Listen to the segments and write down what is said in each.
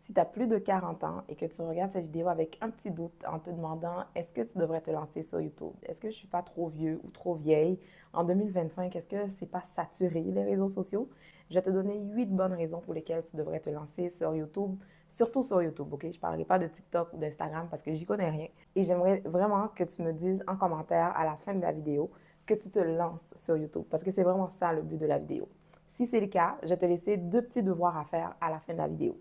Si tu as plus de 40 ans et que tu regardes cette vidéo avec un petit doute en te demandant est-ce que tu devrais te lancer sur YouTube? Est-ce que je suis pas trop vieux ou trop vieille? En 2025, est-ce que c'est pas saturé les réseaux sociaux? Je vais te donner 8 bonnes raisons pour lesquelles tu devrais te lancer sur YouTube, surtout sur YouTube, OK? Je ne parlerai pas de TikTok ou d'Instagram parce que j'y connais rien. Et j'aimerais vraiment que tu me dises en commentaire à la fin de la vidéo que tu te lances sur YouTube parce que c'est vraiment ça le but de la vidéo. Si c'est le cas, je vais te laisser 2 petits devoirs à faire à la fin de la vidéo.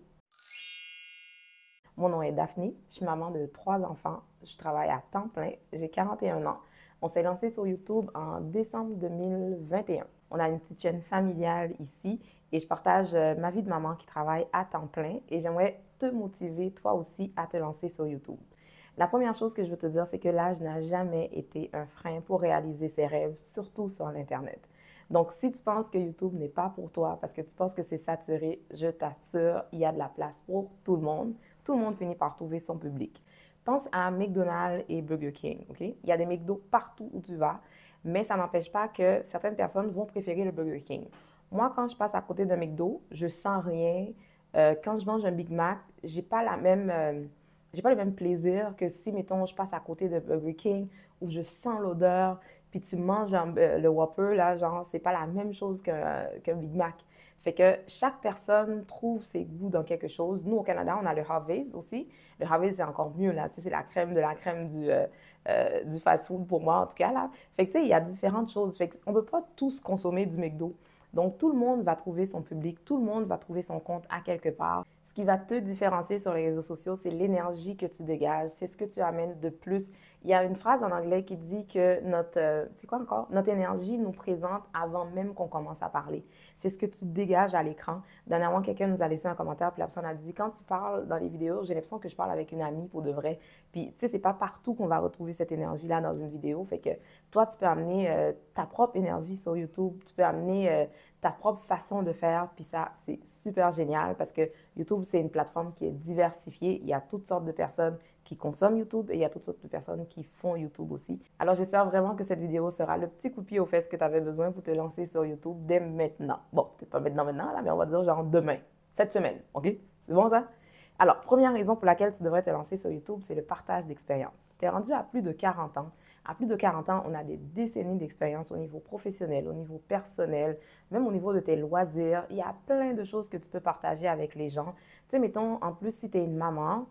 Mon nom est Daphné, je suis maman de 3 enfants, je travaille à temps plein, j'ai 41 ans. On s'est lancé sur YouTube en décembre 2021. On a une petite chaîne familiale ici et je partage ma vie de maman qui travaille à temps plein et j'aimerais te motiver toi aussi à te lancer sur YouTube. La première chose que je veux te dire, c'est que l'âge n'a jamais été un frein pour réaliser ses rêves, surtout sur l'Internet. Donc, si tu penses que YouTube n'est pas pour toi parce que tu penses que c'est saturé, je t'assure, il y a de la place pour tout le monde. Tout le monde finit par trouver son public. Pense à McDonald's et Burger King, OK? Il y a des McDo partout où tu vas, mais ça n'empêche pas que certaines personnes vont préférer le Burger King. Moi, quand je passe à côté d'un McDo, je sens rien. Quand je mange un Big Mac, j'ai pas le même plaisir que si, mettons, je passe à côté de Burger King où je sens l'odeur, puis tu manges le Whopper, là, genre, c'est pas la même chose qu'un Big Mac. Fait que chaque personne trouve ses goûts dans quelque chose. Nous, au Canada, on a le Harvey's aussi. Le Harvey's, c'est encore mieux, là. Tu sais, c'est la crème de la crème du fast-food pour moi, en tout cas, là. Fait que, tu sais, il y a différentes choses. Fait qu'on ne peut pas tous consommer du McDo. Donc, tout le monde va trouver son public. Tout le monde va trouver son compte à quelque part. Ce qui va te différencier sur les réseaux sociaux, c'est l'énergie que tu dégages. C'est ce que tu amènes de plus. Il y a une phrase en anglais qui dit que c'est quoi encore? Notre énergie nous présente avant même qu'on commence à parler. C'est ce que tu dégages à l'écran. Dernièrement, quelqu'un nous a laissé un commentaire, puis la personne a dit, quand tu parles dans les vidéos, j'ai l'impression que je parle avec une amie pour de vrai. Puis, tu sais, c'est pas partout qu'on va retrouver cette énergie-là dans une vidéo. Fait que toi, tu peux amener ta propre énergie sur YouTube. Tu peux amener ta propre façon de faire. Puis ça, c'est super génial parce que YouTube, c'est une plateforme qui est diversifiée. Il y a toutes sortes de personnes qui consomment YouTube et il y a toutes sortes de personnes qui font YouTube aussi. Alors, j'espère vraiment que cette vidéo sera le petit coup de pied aux fesses que tu avais besoin pour te lancer sur YouTube dès maintenant. Bon, peut-être pas maintenant, là, mais on va dire genre demain, cette semaine, OK? C'est bon ça? Alors, première raison pour laquelle tu devrais te lancer sur YouTube, c'est le partage d'expérience. Tu es rendu à plus de 40 ans. À plus de 40 ans, on a des décennies d'expérience au niveau professionnel, au niveau personnel, même au niveau de tes loisirs. Il y a plein de choses que tu peux partager avec les gens. Tu sais, mettons, en plus, si tu es une maman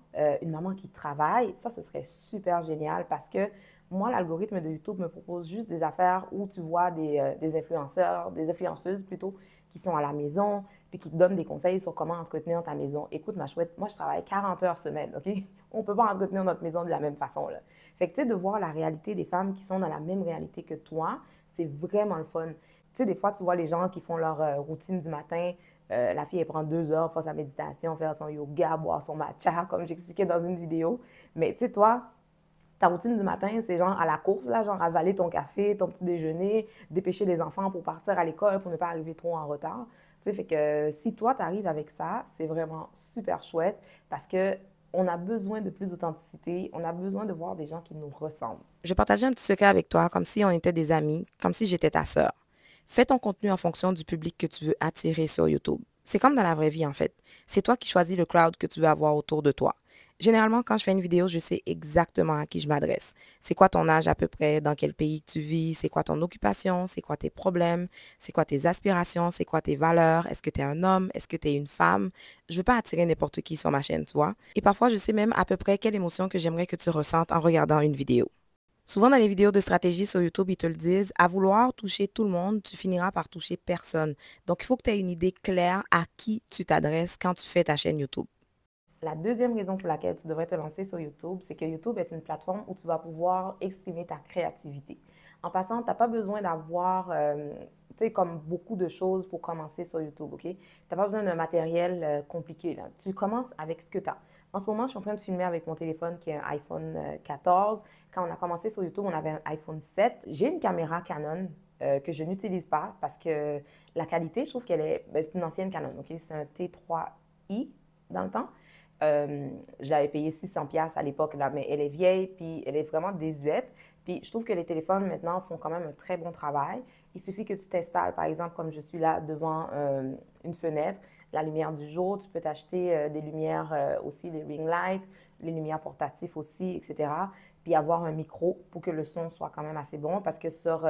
qui travaille, ça, ce serait super génial parce que moi, l'algorithme de YouTube me propose juste des affaires où tu vois des influenceurs, des influenceuses plutôt, qui sont à la maison, puis qui te donnent des conseils sur comment entretenir ta maison. Écoute, ma chouette, moi, je travaille 40 heures semaine, OK? On ne peut pas entretenir notre maison de la même façon, là. Fait que, tu sais, de voir la réalité des femmes qui sont dans la même réalité que toi, c'est vraiment le fun. Tu sais, des fois, tu vois les gens qui font leur routine du matin. La fille, elle prend 2 heures, faire sa méditation, faire son yoga, boire son matcha, comme j'expliquais dans une vidéo. Mais tu sais, toi, ta routine du matin, c'est genre à la course, là, genre avaler ton café, ton petit déjeuner, dépêcher les enfants pour partir à l'école pour ne pas arriver trop en retard. Tu sais, fait que si toi, tu arrives avec ça, c'est vraiment super chouette parce que on a besoin de plus d'authenticité, on a besoin de voir des gens qui nous ressemblent. Je partageais un petit secret avec toi, comme si on était des amis, comme si j'étais ta sœur. Fais ton contenu en fonction du public que tu veux attirer sur YouTube. C'est comme dans la vraie vie, en fait. C'est toi qui choisis le crowd que tu veux avoir autour de toi. Généralement, quand je fais une vidéo, je sais exactement à qui je m'adresse. C'est quoi ton âge à peu près, dans quel pays tu vis, c'est quoi ton occupation, c'est quoi tes problèmes, c'est quoi tes aspirations, c'est quoi tes valeurs, est-ce que tu es un homme, est-ce que tu es une femme. Je veux pas attirer n'importe qui sur ma chaîne, tu vois. Et parfois, je sais même à peu près quelle émotion que j'aimerais que tu ressentes en regardant une vidéo. Souvent, dans les vidéos de stratégie sur YouTube, ils te le disent, à vouloir toucher tout le monde, tu finiras par toucher personne. Donc, il faut que tu aies une idée claire à qui tu t'adresses quand tu fais ta chaîne YouTube. La deuxième raison pour laquelle tu devrais te lancer sur YouTube, c'est que YouTube est une plateforme où tu vas pouvoir exprimer ta créativité. En passant, tu n'as pas besoin d'avoir, tu sais, comme beaucoup de choses pour commencer sur YouTube, OK? Tu n'as pas besoin d'un matériel compliqué, là. Tu commences avec ce que tu as. En ce moment, je suis en train de filmer avec mon téléphone qui est un iPhone 14. Quand on a commencé sur YouTube, on avait un iPhone 7. J'ai une caméra Canon que je n'utilise pas parce que la qualité, je trouve qu'elle est, ben, c'est une ancienne Canon, OK? C'est un T3i dans le temps. Je l'avais payé 600$ à l'époque, là, mais elle est vieille, puis elle est vraiment désuète. Puis je trouve que les téléphones maintenant font quand même un très bon travail. Il suffit que tu t'installes, par exemple, comme je suis là devant une fenêtre, la lumière du jour. Tu peux t'acheter des lumières aussi, des ring lights, les lumières portatives aussi, etc. Puis avoir un micro pour que le son soit quand même assez bon parce que sur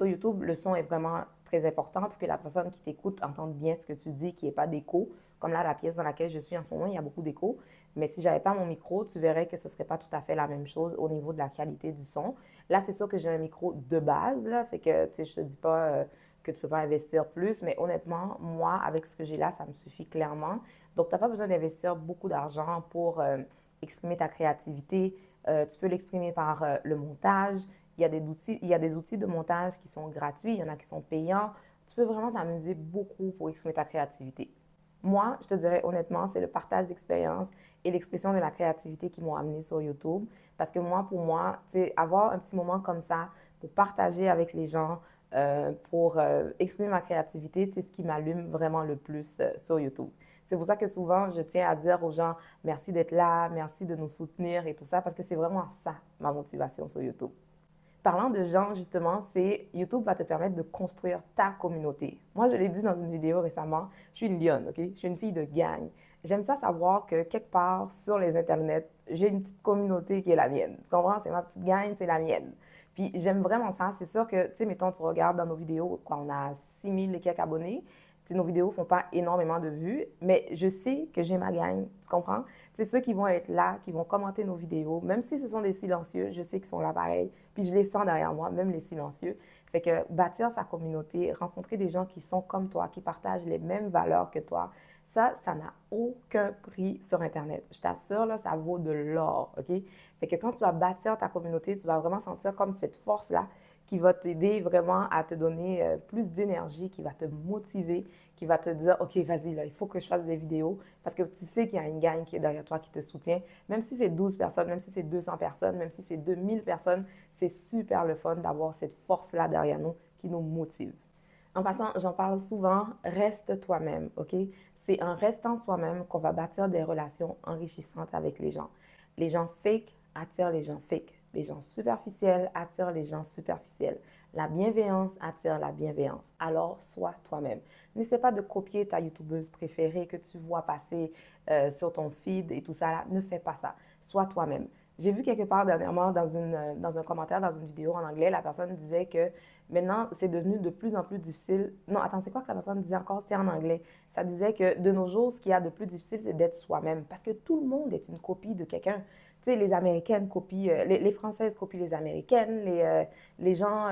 YouTube, le son est vraiment très important pour que la personne qui t'écoute entende bien ce que tu dis, qu'il n'y ait pas d'écho. Comme là, la pièce dans laquelle je suis en ce moment, il y a beaucoup d'écho. Mais si j'avais pas mon micro, tu verrais que ce serait pas tout à fait la même chose au niveau de la qualité du son. Là, c'est sûr que j'ai un micro de base, là, fait que, tu sais, je te dis pas que tu peux pas investir plus, mais honnêtement, moi, avec ce que j'ai là, ça me suffit clairement. Donc, tu n'as pas besoin d'investir beaucoup d'argent pour exprimer ta créativité. Tu peux l'exprimer par le montage. Il y a des outils de montage qui sont gratuits, il y en a qui sont payants. Tu peux vraiment t'amuser beaucoup pour exprimer ta créativité. Moi, je te dirais honnêtement, c'est le partage d'expérience et l'expression de la créativité qui m'ont amené sur YouTube. Parce que moi, pour moi, avoir un petit moment comme ça pour partager avec les gens, pour exprimer ma créativité, c'est ce qui m'allume vraiment le plus sur YouTube. C'est pour ça que souvent, je tiens à dire aux gens merci d'être là, merci de nous soutenir et tout ça, parce que c'est vraiment ça ma motivation sur YouTube. Parlant de gens, justement, c'est YouTube va te permettre de construire ta communauté. Moi, je l'ai dit dans une vidéo récemment, je suis une lionne, OK? Je suis une fille de gang. J'aime ça savoir que quelque part sur les internets, j'ai une petite communauté qui est la mienne. Tu comprends? C'est ma petite gang, c'est la mienne. Puis j'aime vraiment ça. C'est sûr que, tu sais, mettons, tu regardes dans nos vidéos, quand on a 6000 et quelques abonnés, nos vidéos ne font pas énormément de vues, mais je sais que j'ai ma gang, tu comprends? C'est ceux qui vont être là, qui vont commenter nos vidéos, même si ce sont des silencieux, je sais qu'ils sont là pareil, puis je les sens derrière moi, même les silencieux. Fait que bâtir sa communauté, rencontrer des gens qui sont comme toi, qui partagent les mêmes valeurs que toi, ça n'a aucun prix sur Internet. Je t'assure, là, ça vaut de l'or, OK? Fait que quand tu vas bâtir ta communauté, tu vas vraiment sentir comme cette force-là qui va t'aider vraiment à te donner plus d'énergie, qui va te motiver, qui va te dire, OK, vas-y, là, il faut que je fasse des vidéos parce que tu sais qu'il y a une gang qui est derrière toi, qui te soutient. Même si c'est 12 personnes, même si c'est 200 personnes, même si c'est 2000 personnes, c'est super le fun d'avoir cette force-là derrière nous qui nous motive. En passant, j'en parle souvent, reste toi-même, OK? C'est en restant soi-même qu'on va bâtir des relations enrichissantes avec les gens. Les gens fake attirent les gens fake. Les gens superficiels attirent les gens superficiels. La bienveillance attire la bienveillance. Alors, sois toi-même. N'essaie pas de copier ta youtubeuse préférée que tu vois passer sur ton feed et tout ça. Là. Ne fais pas ça. Sois toi-même. J'ai vu quelque part dernièrement dans un commentaire, dans une vidéo en anglais, la personne disait que maintenant, c'est devenu de plus en plus difficile. Non, attends, c'est quoi que la personne disait encore? C'était en anglais. Ça disait que de nos jours, ce qu'il y a de plus difficile, c'est d'être soi-même. Parce que tout le monde est une copie de quelqu'un. Tu sais, les Américaines copient, les Françaises copient les Américaines, les gens,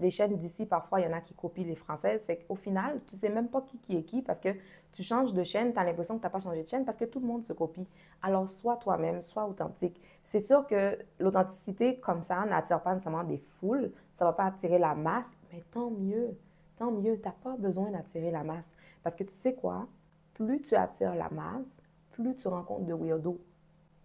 les chaînes d'ici, parfois, il y en a qui copient les Françaises. Fait qu'au final, tu sais même pas qui est qui parce que tu changes de chaîne, tu as l'impression que tu n'as pas changé de chaîne parce que tout le monde se copie. Alors, sois toi-même, sois authentique. C'est sûr que l'authenticité, comme ça, n'attire pas nécessairement des foules. Ça ne va pas attirer la masse, mais tant mieux. Tant mieux, tu n'as pas besoin d'attirer la masse. Parce que tu sais quoi? Plus tu attires la masse, plus tu rencontres de weirdos.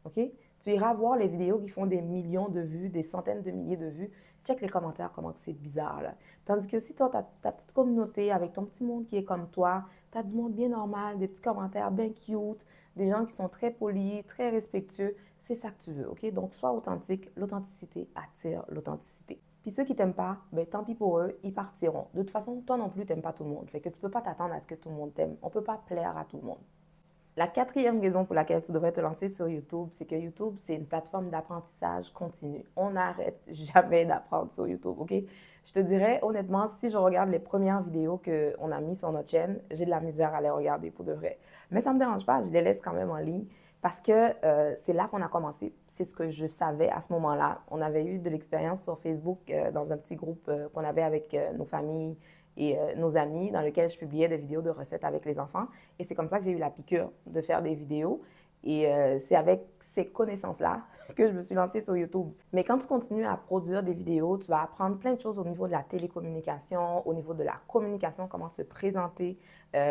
OK? Tu iras voir les vidéos qui font des millions de vues, des centaines de milliers de vues. Check les commentaires, comment c'est bizarre, là. Tandis que si toi, tu as ta petite communauté avec ton petit monde qui est comme toi, tu as du monde bien normal, des petits commentaires bien cute, des gens qui sont très polis, très respectueux, c'est ça que tu veux, OK? Donc, sois authentique. L'authenticité attire l'authenticité. Puis ceux qui t'aiment pas, ben tant pis pour eux, ils partiront. De toute façon, toi non plus, t'aimes pas tout le monde. Fait que tu peux pas t'attendre à ce que tout le monde t'aime. On peut pas plaire à tout le monde. La quatrième raison pour laquelle tu devrais te lancer sur YouTube, c'est que YouTube, c'est une plateforme d'apprentissage continu. On n'arrête jamais d'apprendre sur YouTube, OK? Je te dirais, honnêtement, si je regarde les premières vidéos qu'on a mises sur notre chaîne, j'ai de la misère à les regarder pour de vrai. Mais ça ne me dérange pas, je les laisse quand même en ligne parce que c'est là qu'on a commencé. C'est ce que je savais à ce moment-là. On avait eu de l'expérience sur Facebook dans un petit groupe qu'on avait avec nos familles, et nos amis dans lesquels je publiais des vidéos de recettes avec les enfants. Et c'est comme ça que j'ai eu la piqûre de faire des vidéos. Et c'est avec ces connaissances-là que je me suis lancée sur YouTube. Mais quand tu continues à produire des vidéos, tu vas apprendre plein de choses au niveau de la télécommunication, au niveau de la communication, comment se présenter,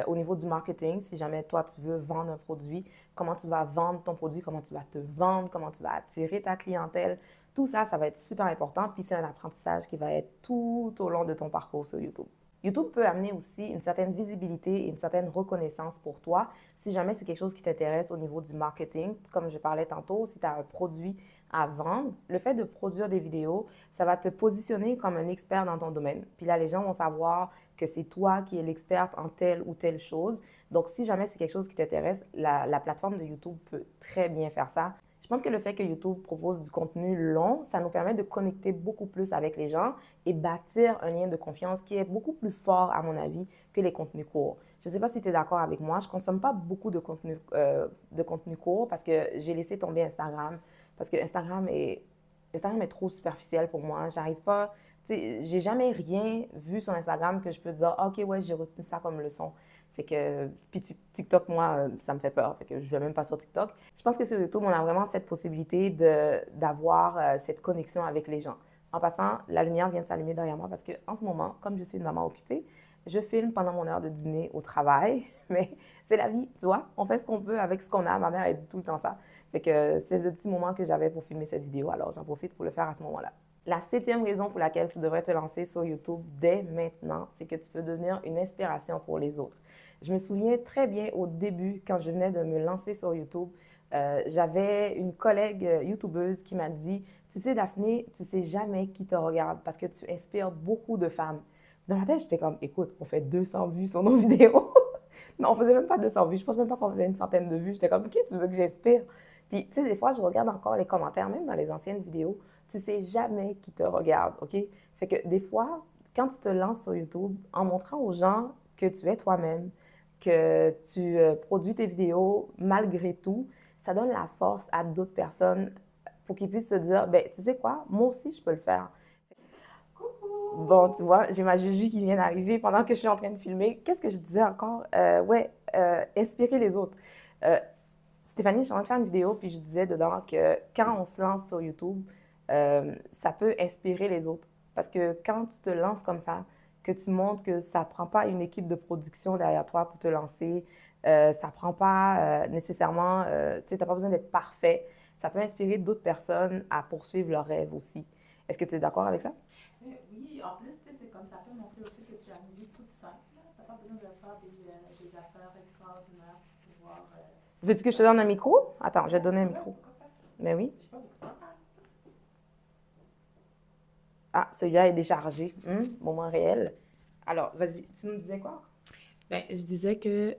au niveau du marketing, si jamais toi tu veux vendre un produit, comment tu vas vendre ton produit, comment tu vas te vendre, comment tu vas attirer ta clientèle. Tout ça, ça va être super important. Puis c'est un apprentissage qui va être tout au long de ton parcours sur YouTube. YouTube peut amener aussi une certaine visibilité et une certaine reconnaissance pour toi si jamais c'est quelque chose qui t'intéresse au niveau du marketing. Comme je parlais tantôt, si tu as un produit à vendre, le fait de produire des vidéos, ça va te positionner comme un expert dans ton domaine. Puis là, les gens vont savoir que c'est toi qui es l'experte en telle ou telle chose. Donc, si jamais c'est quelque chose qui t'intéresse, la plateforme de YouTube peut très bien faire ça. Je pense que le fait que YouTube propose du contenu long, ça nous permet de connecter beaucoup plus avec les gens et bâtir un lien de confiance qui est beaucoup plus fort, à mon avis, que les contenus courts. Je ne sais pas si tu es d'accord avec moi, je ne consomme pas beaucoup de contenu court parce que j'ai laissé tomber Instagram, parce que Instagram est trop superficiel pour moi. J'arrive pas, tu sais, j'ai jamais rien vu sur Instagram que je peux dire, ah, OK, ouais, j'ai retenu ça comme leçon. Fait que, puis TikTok, moi, ça me fait peur. Fait que je vais même pas sur TikTok. Je pense que sur YouTube, on a vraiment cette possibilité d'avoir cette connexion avec les gens. En passant, la lumière vient de s'allumer derrière moi parce que en ce moment, comme je suis une maman occupée, je filme pendant mon heure de dîner au travail. Mais c'est la vie, tu vois. On fait ce qu'on peut avec ce qu'on a. Ma mère, elle dit tout le temps ça. Fait que c'est le petit moment que j'avais pour filmer cette vidéo. Alors, j'en profite pour le faire à ce moment-là. La septième raison pour laquelle tu devrais te lancer sur YouTube dès maintenant, c'est que tu peux devenir une inspiration pour les autres. Je me souviens très bien au début, quand je venais de me lancer sur YouTube, j'avais une collègue YouTubeuse qui m'a dit, tu sais Daphné, tu sais jamais qui te regarde parce que tu inspires beaucoup de femmes. Dans ma tête, j'étais comme, écoute, on fait 200 vues sur nos vidéos. Non, on faisait même pas 200 vues. Je pense même pas qu'on faisait une centaine de vues. J'étais comme, qui tu veux que j'inspire? Puis, tu sais, des fois, je regarde encore les commentaires, même dans les anciennes vidéos. Tu sais jamais qui te regarde, OK? Fait que des fois, quand tu te lances sur YouTube, en montrant aux gens que tu es toi-même, que tu produis tes vidéos malgré tout, ça donne la force à d'autres personnes pour qu'ils puissent se dire, ben, tu sais quoi, moi aussi, je peux le faire. Bon, tu vois, j'ai ma Juju qui vient d'arriver pendant que je suis en train de filmer. Qu'est-ce que je disais encore? Inspirer les autres. Euh, Stéphanie, je suis en train de faire une vidéo, puis je disais dedans que quand on se lance sur YouTube, ça peut inspirer les autres. Parce que quand tu te lances comme ça, que tu montres que ça ne prend pas une équipe de production derrière toi pour te lancer, ça ne prend pas nécessairement, tu sais, tu n'as pas besoin d'être parfait. Ça peut inspirer d'autres personnes à poursuivre leurs rêves aussi. Est-ce que tu es d'accord avec ça? Oui, en plus, tu sais, c'est comme ça peut montrer aussi que tu as une vie toute simple. Tu n'as pas besoin de faire des affaires extraordinaires pour pouvoir. Veux-tu que je te donne un micro? Attends, je vais te donner un Ouais, micro. pourquoi pas? Mais oui. Je sais pas beaucoup de temps. Ah, celui-là est déchargé. Moment réel. Alors, vas-y, tu nous disais quoi? Ben, je disais que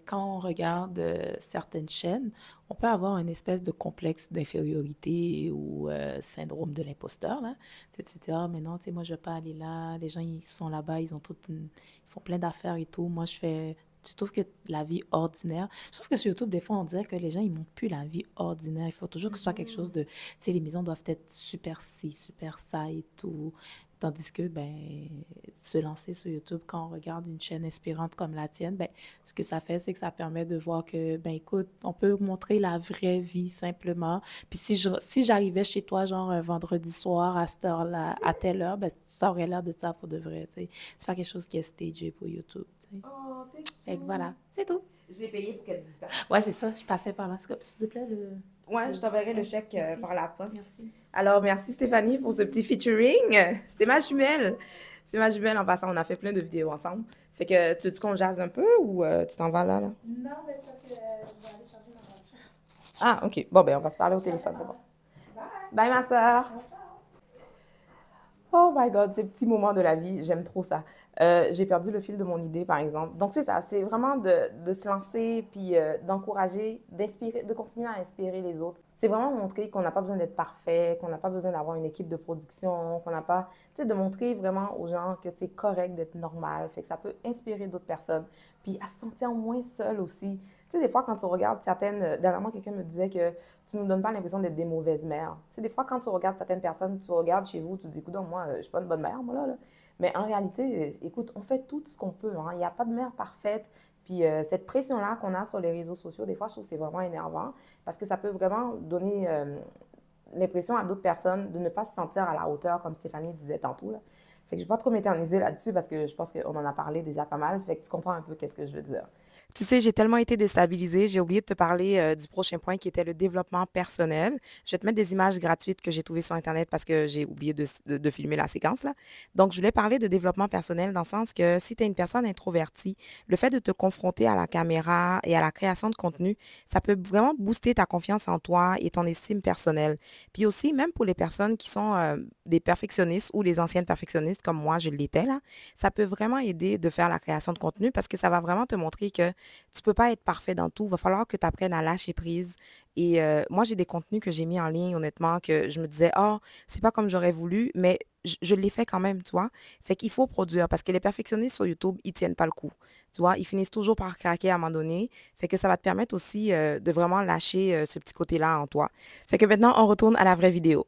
quand on regarde certaines chaînes, on peut avoir une espèce de complexe d'infériorité ou syndrome de l'imposteur, là. Tu sais, tu te dis, ah, mais non, tu sais, moi, je ne vais pas aller là. Les gens, ils sont là-bas, ils font plein d'affaires et tout. Moi, je fais. Tu trouves que la vie ordinaire. Je trouve que sur YouTube, des fois, on dirait que les gens, ils ne montrent plus la vie ordinaire. Il faut toujours que ce soit quelque chose de. Tu sais, les maisons doivent être super ci, super ça et tout. Tandis que, ben, se lancer sur YouTube, quand on regarde une chaîne inspirante comme la tienne, ben, ce que ça fait, c'est que ça permet de voir que, ben, écoute, on peut montrer la vraie vie simplement. Puis si j'arrivais chez toi, genre, un vendredi soir à cette heure-là, à telle heure, ben, ça aurait l'air de ça pour de vrai, tu sais. C'est pas quelque chose qui est stagé pour YouTube, tu sais. Oh, t'es Fait que voilà, fou. c'est tout. Je l'ai payé pour qu'elle dise ça. Ouais, c'est ça, je passais par là. S'il te plaît, Ouais, je t'enverrai le chèque Merci. par la poste. Merci. Alors, merci Stéphanie pour ce petit featuring. C'est ma jumelle. C'est ma jumelle en passant. On a fait plein de vidéos ensemble. Fait que tu veux qu'on jase un peu ou tu t'en vas là? Non, mais c'est parce que je vais aller changer ma voiture. Ah, OK. Bon, ben, on va se parler au téléphone d'abord. Bye, ma soeur. Oh my God, ces petits moments de la vie, j'aime trop ça. J'ai perdu le fil de mon idée, par exemple. Donc, c'est ça, c'est vraiment de se lancer, puis d'encourager, d'inspirer, de continuer à inspirer les autres. C'est vraiment montrer qu'on n'a pas besoin d'être parfait, qu'on n'a pas besoin d'avoir une équipe de production, qu'on n'a pas, tu sais, de montrer vraiment aux gens que c'est correct d'être normal, fait que ça peut inspirer d'autres personnes, puis à se sentir moins seul aussi. Tu sais, des fois, quand tu regardes certaines, dernièrement, quelqu'un me disait que tu ne nous donnes pas l'impression d'être des mauvaises mères. Tu sais, des fois, quand tu regardes certaines personnes, tu regardes chez vous, tu te dis, écoute, moi, je suis pas une bonne mère, moi, là. Mais en réalité, écoute, on fait tout ce qu'on peut, hein. Il n'y a pas de mère parfaite. Puis cette pression-là qu'on a sur les réseaux sociaux, des fois, je trouve que c'est vraiment énervant parce que ça peut vraiment donner l'impression à d'autres personnes de ne pas se sentir à la hauteur, comme Stéphanie disait tantôt, là. Fait que je ne vais pas trop m'éterniser là-dessus parce que je pense qu'on en a parlé déjà pas mal. Fait que tu comprends un peu qu'est-ce que je veux dire. Tu sais, j'ai tellement été déstabilisée, j'ai oublié de te parler du prochain point qui était le développement personnel. Je vais te mettre des images gratuites que j'ai trouvées sur Internet parce que j'ai oublié de filmer la séquence là. Donc, je voulais parler de développement personnel dans le sens que si tu es une personne introvertie, le fait de te confronter à la caméra et à la création de contenu, ça peut vraiment booster ta confiance en toi et ton estime personnelle. Puis aussi, même pour les personnes qui sont des perfectionnistes ou les anciennes perfectionnistes comme moi, je l'étais là, ça peut vraiment aider de faire la création de contenu parce que ça va vraiment te montrer que tu peux pas être parfait dans tout. Il va falloir que tu apprennes à lâcher prise. Et moi, j'ai des contenus que j'ai mis en ligne, honnêtement, que je me disais, oh, c'est pas comme j'aurais voulu, mais je l'ai fait quand même, tu vois. Fait qu'il faut produire parce que les perfectionnistes sur YouTube, ils tiennent pas le coup. Tu vois, ils finissent toujours par craquer à un moment donné. Fait que ça va te permettre aussi de vraiment lâcher ce petit côté-là en toi. Fait que maintenant, on retourne à la vraie vidéo.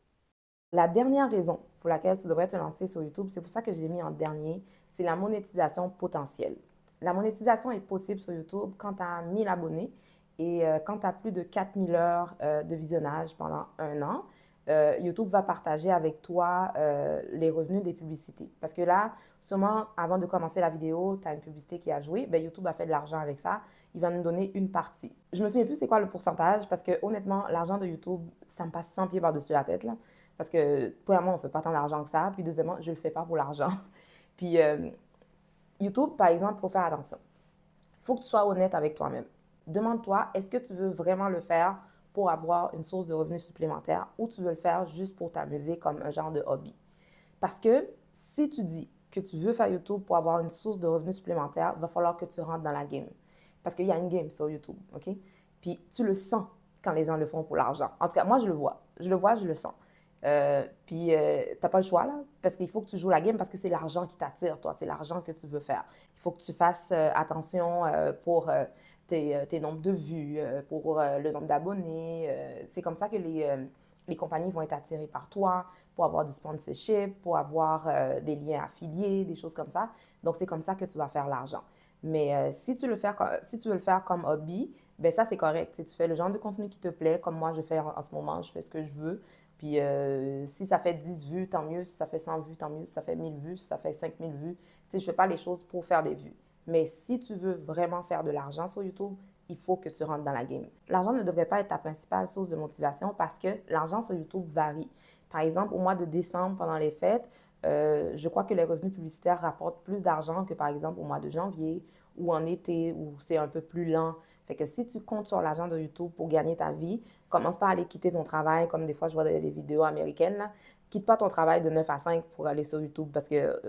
La dernière raison pour laquelle tu devrais te lancer sur YouTube, c'est pour ça que je l'ai mis en dernier, c'est la monétisation potentielle. La monétisation est possible sur YouTube quand tu as 1000 abonnés et quand tu as plus de 4000 heures de visionnage pendant un an. YouTube va partager avec toi les revenus des publicités. Parce que là, sûrement, avant de commencer la vidéo, tu as une publicité qui a joué, ben, YouTube a fait de l'argent avec ça. Il va nous donner une partie. Je me souviens plus c'est quoi le pourcentage parce que honnêtement, l'argent de YouTube, ça me passe 100 pieds par-dessus la tête là. Parce que, premièrement, on ne fait pas tant d'argent que ça. Puis, deuxièmement, je ne le fais pas pour l'argent. Puis, YouTube, par exemple, il faut faire attention. Il faut que tu sois honnête avec toi-même. Demande-toi, est-ce que tu veux vraiment le faire pour avoir une source de revenus supplémentaire ou tu veux le faire juste pour t'amuser comme un genre de hobby? Parce que si tu dis que tu veux faire YouTube pour avoir une source de revenus supplémentaire, il va falloir que tu rentres dans la game. Parce qu'il y a une game sur YouTube, OK? Puis, tu le sens quand les gens le font pour l'argent. En tout cas, moi, je le vois. Je le vois, je le sens. Puis, tu n'as pas le choix, là, parce qu'il faut que tu joues la game parce que c'est l'argent qui t'attire, toi. C'est l'argent que tu veux faire. Il faut que tu fasses attention pour tes nombres de vues, pour le nombre d'abonnés. C'est comme ça que les compagnies vont être attirées par toi pour avoir du sponsorship, pour avoir des liens affiliés, des choses comme ça. Donc, c'est comme ça que tu vas faire l'argent. Mais si tu veux le faire comme hobby, ben ça, c'est correct. Tu fais le genre de contenu qui te plaît, comme moi, je fais en ce moment. Je fais ce que je veux. Puis si ça fait 10 vues, tant mieux. Si ça fait 100 vues, tant mieux. Si ça fait 1000 vues, si ça fait 5000 vues. Tu sais, je ne fais pas les choses pour faire des vues. Mais si tu veux vraiment faire de l'argent sur YouTube, il faut que tu rentres dans la game. L'argent ne devrait pas être ta principale source de motivation parce que l'argent sur YouTube varie. Par exemple, au mois de décembre, pendant les fêtes, je crois que les revenus publicitaires rapportent plus d'argent que par exemple au mois de janvier ou en été où c'est un peu plus lent. Fait que si tu comptes sur l'argent de YouTube pour gagner ta vie, commence pas à aller quitter ton travail comme des fois je vois des vidéos américaines. Là. Quitte pas ton travail de 9 à 5 pour aller sur YouTube parce que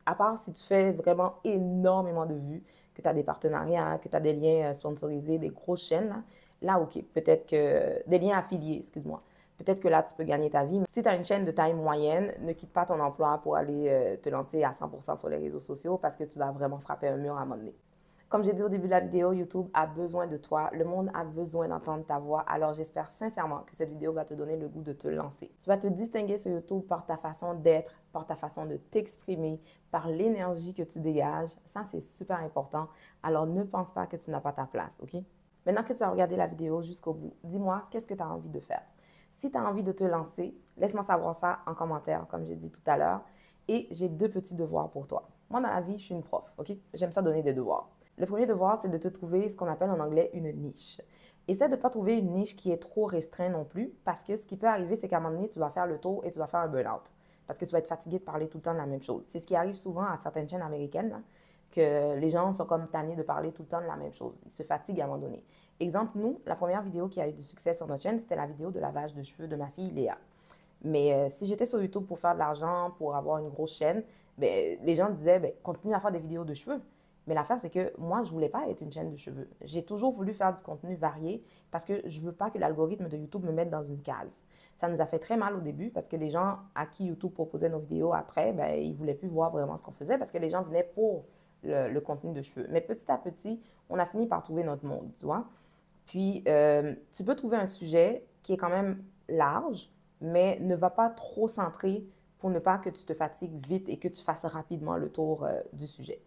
à part si tu fais vraiment énormément de vues, que tu as des partenariats, que tu as des liens sponsorisés, des grosses chaînes, là OK, peut-être que des liens affiliés, excuse-moi. Peut-être que là, tu peux gagner ta vie. Mais si tu as une chaîne de taille moyenne, ne quitte pas ton emploi pour aller te lancer à 100% sur les réseaux sociaux parce que tu vas vraiment frapper un mur à un moment donné. Comme j'ai dit au début de la vidéo, YouTube a besoin de toi. Le monde a besoin d'entendre ta voix. Alors, j'espère sincèrement que cette vidéo va te donner le goût de te lancer. Tu vas te distinguer sur YouTube par ta façon d'être, par ta façon de t'exprimer, par l'énergie que tu dégages. Ça, c'est super important. Alors, ne pense pas que tu n'as pas ta place, OK? Maintenant que tu as regardé la vidéo jusqu'au bout, dis-moi, qu'est-ce que tu as envie de faire? Si tu as envie de te lancer, laisse-moi savoir ça en commentaire, comme j'ai dit tout à l'heure. Et j'ai 2 petits devoirs pour toi. Moi, dans la vie, je suis une prof, OK? J'aime ça donner des devoirs. Le premier devoir, c'est de te trouver ce qu'on appelle en anglais une niche. Essaie de ne pas trouver une niche qui est trop restreinte non plus, parce que ce qui peut arriver, c'est qu'à un moment donné, tu vas faire le tour et tu vas faire un burn-out. Parce que tu vas être fatigué de parler tout le temps de la même chose. C'est ce qui arrive souvent à certaines chaînes américaines, là, que les gens sont comme tannés de parler tout le temps de la même chose. Ils se fatiguent à un moment donné. Exemple, nous, la première vidéo qui a eu du succès sur notre chaîne, c'était la vidéo de lavage de cheveux de ma fille Léa. Mais si j'étais sur YouTube pour faire de l'argent, pour avoir une grosse chaîne, ben, les gens disaient, ben, continue à faire des vidéos de cheveux. Mais l'affaire, c'est que moi, je ne voulais pas être une chaîne de cheveux. J'ai toujours voulu faire du contenu varié parce que je ne veux pas que l'algorithme de YouTube me mette dans une case. Ça nous a fait très mal au début parce que les gens à qui YouTube proposait nos vidéos après, ben, ils ne voulaient plus voir vraiment ce qu'on faisait parce que les gens venaient pour le contenu de cheveux. Mais petit à petit, on a fini par trouver notre monde, tu vois. Puis, tu peux trouver un sujet qui est quand même large, mais ne va pas trop centrer pour ne pas que tu te fatigues vite et que tu fasses rapidement le tour du sujet.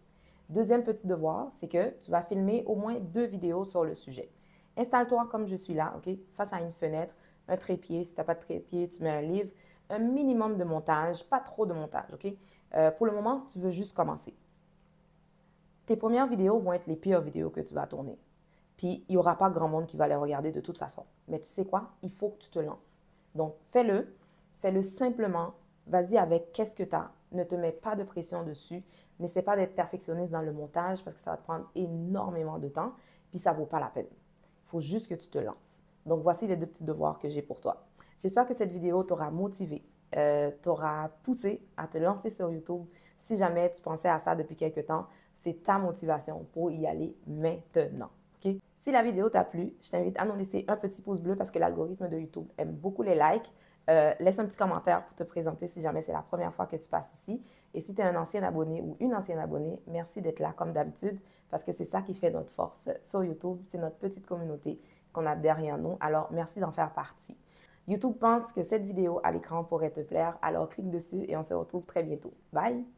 Deuxième petit devoir, c'est que tu vas filmer au moins 2 vidéos sur le sujet. Installe-toi comme je suis là, OK, face à une fenêtre, un trépied. Si tu n'as pas de trépied, tu mets un livre, un minimum de montage, pas trop de montage, OK? Pour le moment, tu veux juste commencer. tes premières vidéos vont être les pires vidéos que tu vas tourner. Puis, il n'y aura pas grand monde qui va les regarder de toute façon. Mais tu sais quoi? Il faut que tu te lances. Donc, fais-le simplement. Vas-y avec qu'est-ce que tu as. Ne te mets pas de pression dessus. N'essaie pas d'être perfectionniste dans le montage parce que ça va te prendre énormément de temps. Puis, ça ne vaut pas la peine. Il faut juste que tu te lances. Donc, voici les 2 petits devoirs que j'ai pour toi. J'espère que cette vidéo t'aura motivé, t'aura poussé à te lancer sur YouTube. Si jamais tu pensais à ça depuis quelque temps, c'est ta motivation pour y aller maintenant. Okay? Si la vidéo t'a plu, je t'invite à nous laisser un petit pouce bleu parce que l'algorithme de YouTube aime beaucoup les likes. Laisse un petit commentaire pour te présenter si jamais c'est la première fois que tu passes ici. Et si tu es un ancien abonné ou une ancienne abonnée, merci d'être là comme d'habitude parce que c'est ça qui fait notre force sur YouTube. C'est notre petite communauté qu'on a derrière nous. Alors, merci d'en faire partie. YouTube pense que cette vidéo à l'écran pourrait te plaire, alors clique dessus et on se retrouve très bientôt. Bye!